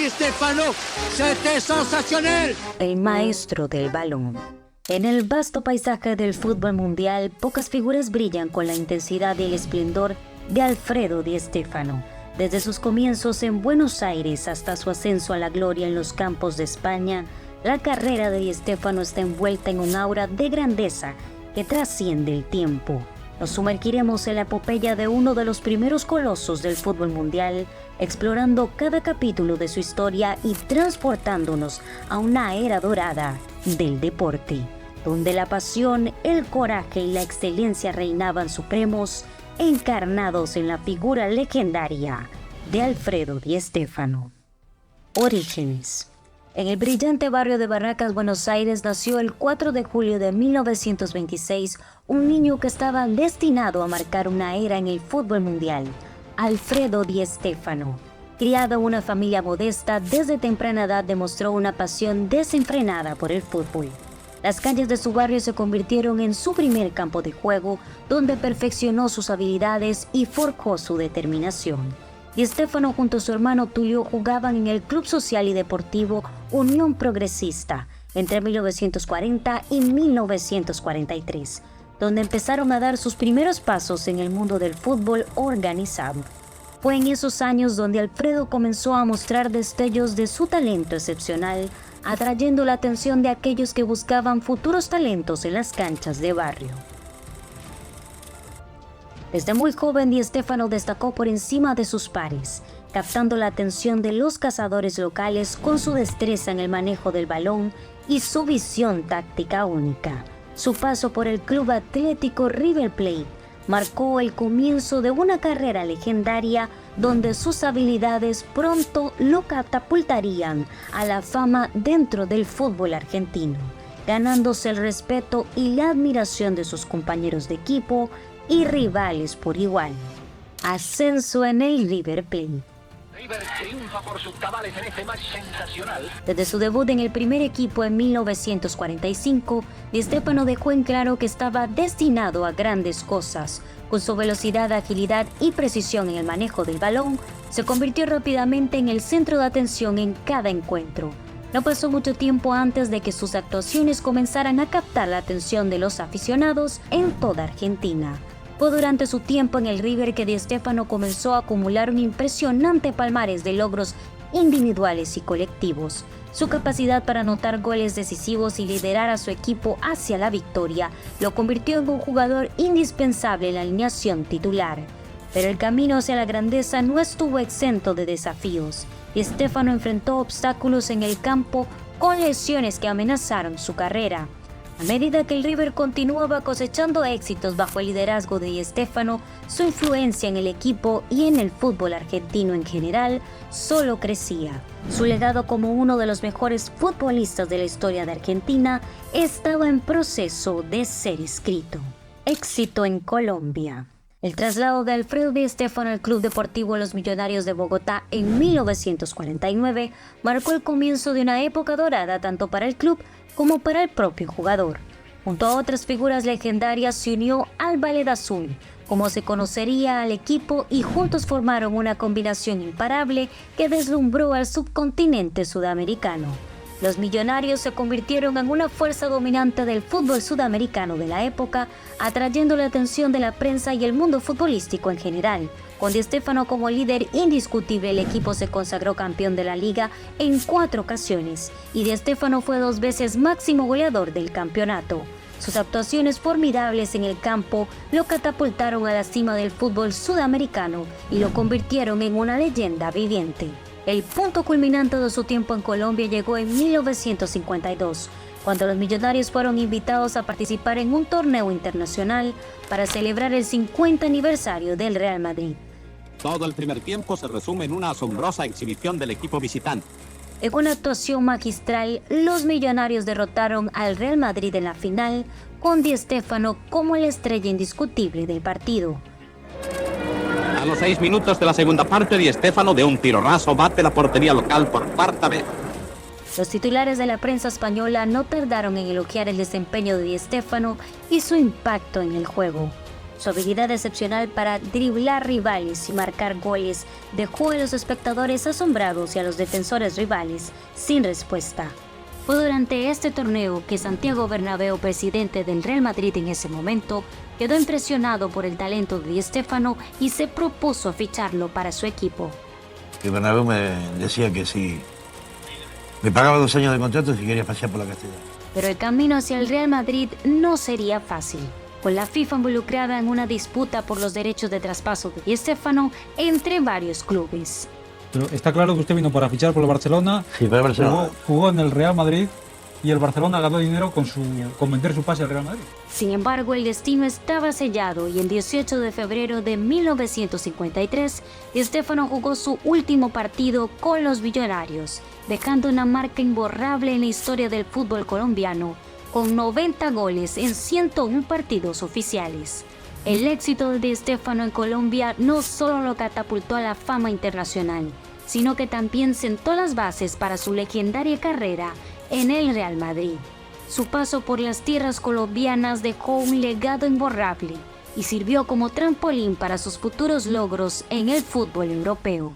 Di Stéfano, c'était sensationnel. El maestro del balón. En el vasto paisaje del fútbol mundial, pocas figuras brillan con la intensidad y el esplendor de Alfredo Di Stéfano. Desde sus comienzos en Buenos Aires hasta su ascenso a la gloria en los campos de España, la carrera de Di Stéfano está envuelta en un aura de grandeza que trasciende el tiempo. Nos sumergiremos en la epopeya de uno de los primeros colosos del fútbol mundial, explorando cada capítulo de su historia y transportándonos a una era dorada del deporte, donde la pasión, el coraje y la excelencia reinaban supremos, encarnados en la figura legendaria de Alfredo Di Stéfano. Orígenes. En el brillante barrio de Barracas, Buenos Aires, nació el 4 de julio de 1926 un niño que estaba destinado a marcar una era en el fútbol mundial, Alfredo Di Stéfano. Criado en una familia modesta, desde temprana edad demostró una pasión desenfrenada por el fútbol. Las calles de su barrio se convirtieron en su primer campo de juego, donde perfeccionó sus habilidades y forjó su determinación. Di Stéfano junto a su hermano Tulio jugaban en el Club Social y Deportivo Unión Progresista entre 1940 y 1943, donde empezaron a dar sus primeros pasos en el mundo del fútbol organizado. Fue en esos años donde Alfredo comenzó a mostrar destellos de su talento excepcional, atrayendo la atención de aquellos que buscaban futuros talentos en las canchas de barrio. Desde muy joven, Di Stéfano destacó por encima de sus pares, captando la atención de los cazadores locales con su destreza en el manejo del balón y su visión táctica única. Su paso por el Club Atlético River Plate marcó el comienzo de una carrera legendaria donde sus habilidades pronto lo catapultarían a la fama dentro del fútbol argentino, ganándose el respeto y la admiración de sus compañeros de equipo y rivales por igual. Ascenso en el River Plate. River triunfa por sus cabales en este match sensacional. Desde su debut en el primer equipo en 1945, Di Stéfano dejó en claro que estaba destinado a grandes cosas. Con su velocidad, agilidad y precisión en el manejo del balón, se convirtió rápidamente en el centro de atención en cada encuentro. No pasó mucho tiempo antes de que sus actuaciones comenzaran a captar la atención de los aficionados en toda Argentina. Fue durante su tiempo en el River que Di Stéfano comenzó a acumular un impresionante palmarés de logros individuales y colectivos. Su capacidad para anotar goles decisivos y liderar a su equipo hacia la victoria lo convirtió en un jugador indispensable en la alineación titular. Pero el camino hacia la grandeza no estuvo exento de desafíos. Di Stéfano enfrentó obstáculos en el campo con lesiones que amenazaron su carrera. A medida que el River continuaba cosechando éxitos bajo el liderazgo de Di Stéfano, su influencia en el equipo y en el fútbol argentino en general solo crecía. Su legado como uno de los mejores futbolistas de la historia de Argentina estaba en proceso de ser escrito. Éxito en Colombia. El traslado de Alfredo Di Stéfano al Club Deportivo Los Millonarios de Bogotá en 1949 marcó el comienzo de una época dorada tanto para el club como para el propio jugador. Junto a otras figuras legendarias se unió al Ballet Azul, como se conocería al equipo, y juntos formaron una combinación imparable que deslumbró al subcontinente sudamericano. Los Millonarios se convirtieron en una fuerza dominante del fútbol sudamericano de la época, atrayendo la atención de la prensa y el mundo futbolístico en general. Con Di Stéfano como líder indiscutible, el equipo se consagró campeón de la liga en 4 ocasiones y Di Stéfano fue 2 veces máximo goleador del campeonato. Sus actuaciones formidables en el campo lo catapultaron a la cima del fútbol sudamericano y lo convirtieron en una leyenda viviente. El punto culminante de su tiempo en Colombia llegó en 1952, cuando los Millonarios fueron invitados a participar en un torneo internacional para celebrar el 50 aniversario del Real Madrid. Todo el primer tiempo se resume en una asombrosa exhibición del equipo visitante. En una actuación magistral, los Millonarios derrotaron al Real Madrid en la final, con Di Stéfano como la estrella indiscutible del partido. A los 6 minutos de la segunda parte, Di Stéfano de un tiro raso bate la portería local por 4ª vez. Los titulares de la prensa española no tardaron en elogiar el desempeño de Di Stéfano y su impacto en el juego. Su habilidad excepcional para driblar rivales y marcar goles dejó a los espectadores asombrados y a los defensores rivales sin respuesta. Fue durante este torneo que Santiago Bernabéu, presidente del Real Madrid en ese momento, quedó impresionado por el talento de Di Stéfano y se propuso ficharlo para su equipo. Y Bernabéu me decía que sí, me pagaba 2 años de contrato si quería pasear por la Castellana. Pero el camino hacia el Real Madrid no sería fácil, con la FIFA involucrada en una disputa por los derechos de traspaso de Di Stéfano entre varios clubes. Pero está claro que usted vino para fichar por el Barcelona, Sí, para el Barcelona. jugó en el Real Madrid y el Barcelona ganó dinero con vender su pase al Real Madrid. Sin embargo, el destino estaba sellado y el 18 de febrero de 1953, Di Stéfano jugó su último partido con los Millonarios, dejando una marca imborrable en la historia del fútbol colombiano, con 90 goles en 101 partidos oficiales. El éxito de Di Stéfano en Colombia no solo lo catapultó a la fama internacional, sino que también sentó las bases para su legendaria carrera en el Real Madrid. Su paso por las tierras colombianas dejó un legado imborrable y sirvió como trampolín para sus futuros logros en el fútbol europeo.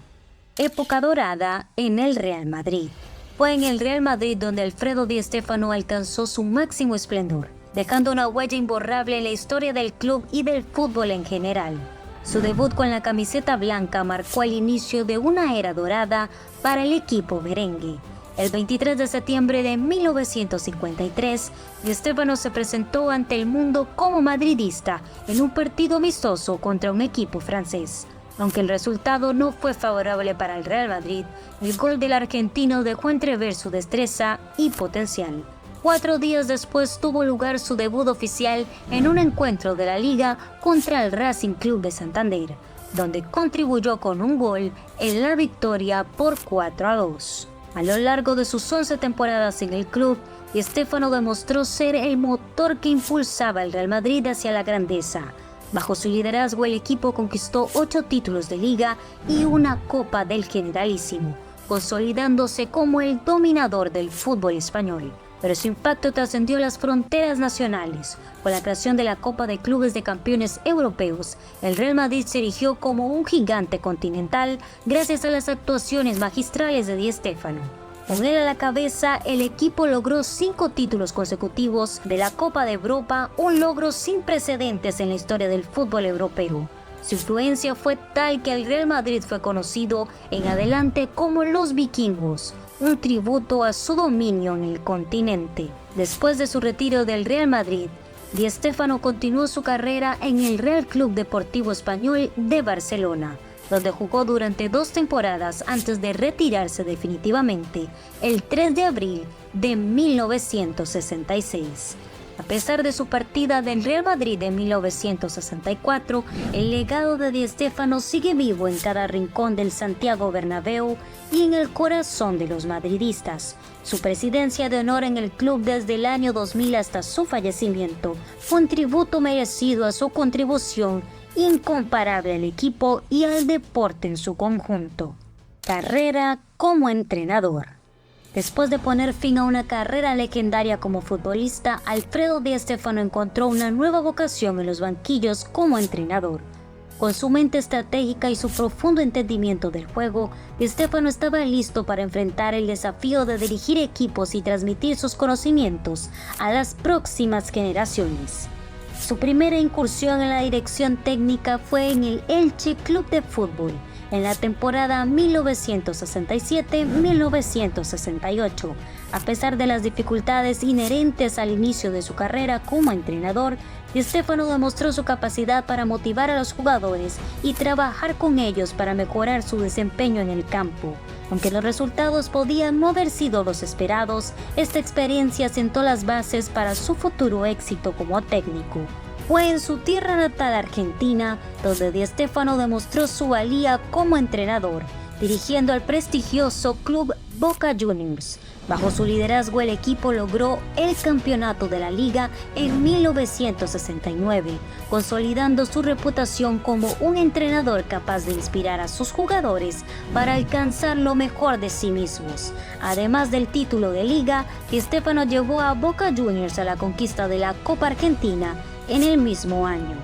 Época dorada en el Real Madrid. Fue en el Real Madrid donde Alfredo Di Stéfano alcanzó su máximo esplendor, dejando una huella imborrable en la historia del club y del fútbol en general. Su debut con la camiseta blanca marcó el inicio de una era dorada para el equipo merengue. El 23 de septiembre de 1953, Di Stéfano se presentó ante el mundo como madridista en un partido amistoso contra un equipo francés. Aunque el resultado no fue favorable para el Real Madrid, el gol del argentino dejó entrever su destreza y potencial. 4 días después tuvo lugar su debut oficial en un encuentro de la Liga contra el Racing Club de Santander, donde contribuyó con un gol en la victoria por 4-2. A lo largo de sus 11 temporadas en el club, Di Stéfano demostró ser el motor que impulsaba al Real Madrid hacia la grandeza. Bajo su liderazgo, el equipo conquistó 8 títulos de Liga y una Copa del Generalísimo, consolidándose como el dominador del fútbol español. Pero su impacto trascendió las fronteras nacionales. Con la creación de la Copa de Clubes de Campeones Europeos, el Real Madrid se erigió como un gigante continental gracias a las actuaciones magistrales de Di Stéfano. Con él a la cabeza, el equipo logró 5 títulos consecutivos de la Copa de Europa, un logro sin precedentes en la historia del fútbol europeo. Su influencia fue tal que el Real Madrid fue conocido en adelante como los vikingos, un tributo a su dominio en el continente. Después de su retiro del Real Madrid, Di Stéfano continuó su carrera en el Real Club Deportivo Español de Barcelona, donde jugó durante 2 temporadas antes de retirarse definitivamente el 3 de abril de 1966. A pesar de su partida del Real Madrid en 1964, el legado de Di Stéfano sigue vivo en cada rincón del Santiago Bernabéu y en el corazón de los madridistas. Su presidencia de honor en el club desde el año 2000 hasta su fallecimiento fue un tributo merecido a su contribución incomparable al equipo y al deporte en su conjunto. Carrera como entrenador. Después de poner fin a una carrera legendaria como futbolista, Alfredo Di Stéfano encontró una nueva vocación en los banquillos como entrenador. Con su mente estratégica y su profundo entendimiento del juego, Di Stéfano estaba listo para enfrentar el desafío de dirigir equipos y transmitir sus conocimientos a las próximas generaciones. Su primera incursión en la dirección técnica fue en el Elche Club de Fútbol, en la temporada 1967-1968. A pesar de las dificultades inherentes al inicio de su carrera como entrenador, Di Stéfano demostró su capacidad para motivar a los jugadores y trabajar con ellos para mejorar su desempeño en el campo. Aunque los resultados podían no haber sido los esperados, esta experiencia sentó las bases para su futuro éxito como técnico. Fue en su tierra natal, Argentina, donde Di Stéfano demostró su valía como entrenador, dirigiendo al prestigioso club Boca Juniors. Bajo su liderazgo, el equipo logró el campeonato de la Liga en 1969, consolidando su reputación como un entrenador capaz de inspirar a sus jugadores para alcanzar lo mejor de sí mismos. Además del título de Liga, Di Stéfano llevó a Boca Juniors a la conquista de la Copa Argentina en el mismo año.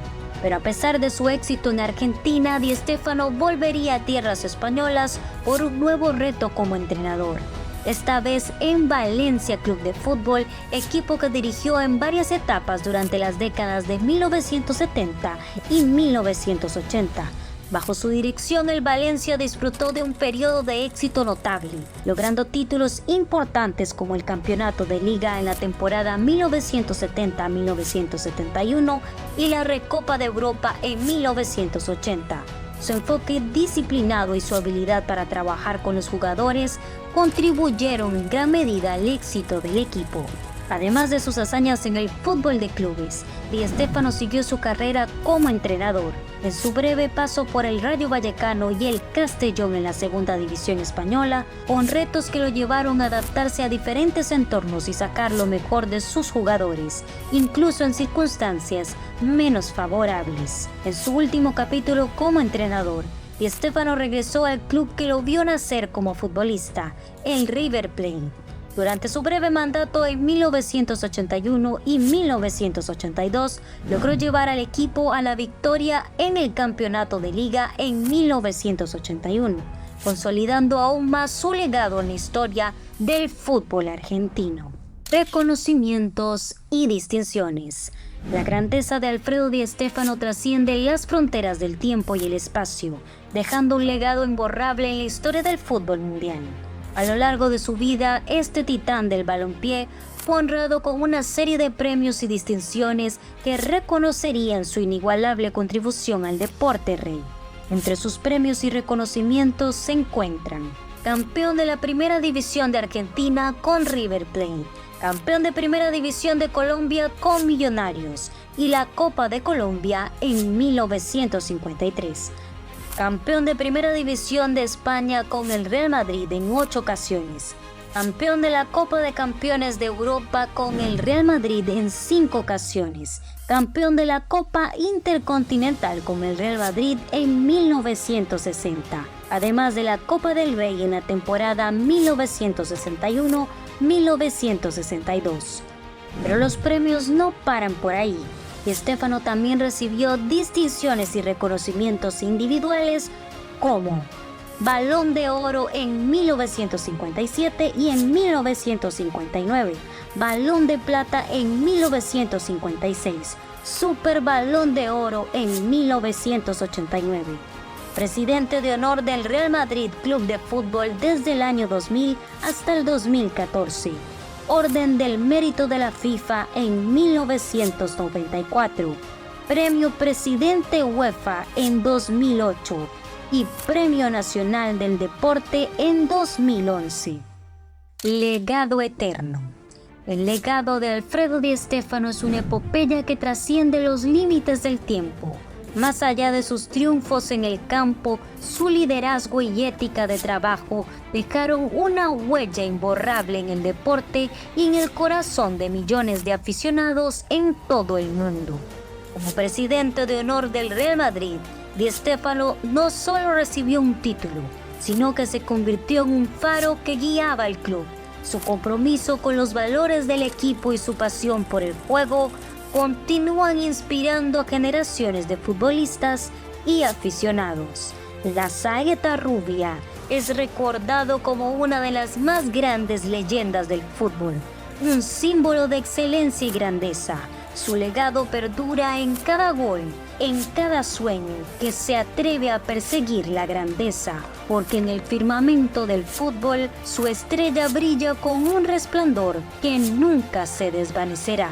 Pero a pesar de su éxito en Argentina, Di Stéfano volvería a tierras españolas por un nuevo reto como entrenador. Esta vez en Valencia Club de Fútbol, equipo que dirigió en varias etapas durante las décadas de 1970 y 1980. Bajo su dirección, el Valencia disfrutó de un periodo de éxito notable, logrando títulos importantes como el campeonato de liga en la temporada 1970-1971 y la Recopa de Europa en 1980. Su enfoque disciplinado y su habilidad para trabajar con los jugadores contribuyeron en gran medida al éxito del equipo. Además de sus hazañas en el fútbol de clubes, Di Stéfano siguió su carrera como entrenador. En su breve paso por el Rayo Vallecano y el Castellón en la segunda división española, con retos que lo llevaron a adaptarse a diferentes entornos y sacar lo mejor de sus jugadores, incluso en circunstancias menos favorables. En su último capítulo como entrenador, Di Stéfano regresó al club que lo vio nacer como futbolista, el River Plate. Durante su breve mandato en 1981 y 1982, logró llevar al equipo a la victoria en el campeonato de liga en 1981, consolidando aún más su legado en la historia del fútbol argentino. Reconocimientos y distinciones. La grandeza de Alfredo Di Stéfano trasciende las fronteras del tiempo y el espacio, dejando un legado imborrable en la historia del fútbol mundial. A lo largo de su vida, este titán del balompié fue honrado con una serie de premios y distinciones que reconocerían su inigualable contribución al deporte rey. Entre sus premios y reconocimientos se encuentran: campeón de la Primera División de Argentina con River Plate, campeón de Primera División de Colombia con Millonarios y la Copa de Colombia en 1953. Campeón de Primera División de España con el Real Madrid en 8 ocasiones. Campeón de la Copa de Campeones de Europa con el Real Madrid en 5 ocasiones. Campeón de la Copa Intercontinental con el Real Madrid en 1960. Además de la Copa del Rey en la temporada 1961-1962. Pero los premios no paran por ahí. Di Stéfano también recibió distinciones y reconocimientos individuales como Balón de Oro en 1957 y en 1959, Balón de Plata en 1956, Super Balón de Oro en 1989. Presidente de honor del Real Madrid Club de Fútbol desde el año 2000 hasta el 2014. Orden del Mérito de la FIFA en 1994, Premio Presidente UEFA en 2008 y Premio Nacional del Deporte en 2011. Legado eterno. El legado de Alfredo Di Stéfano es una epopeya que trasciende los límites del tiempo. Más allá de sus triunfos en el campo, su liderazgo y ética de trabajo dejaron una huella imborrable en el deporte y en el corazón de millones de aficionados en todo el mundo. Como presidente de honor del Real Madrid, Di Stéfano no solo recibió un título, sino que se convirtió en un faro que guiaba al club. Su compromiso con los valores del equipo y su pasión por el juego continúan inspirando a generaciones de futbolistas y aficionados. La Saeta Rubia es recordado como una de las más grandes leyendas del fútbol, un símbolo de excelencia y grandeza. Su legado perdura en cada gol, en cada sueño que se atreve a perseguir la grandeza, porque en el firmamento del fútbol su estrella brilla con un resplandor que nunca se desvanecerá.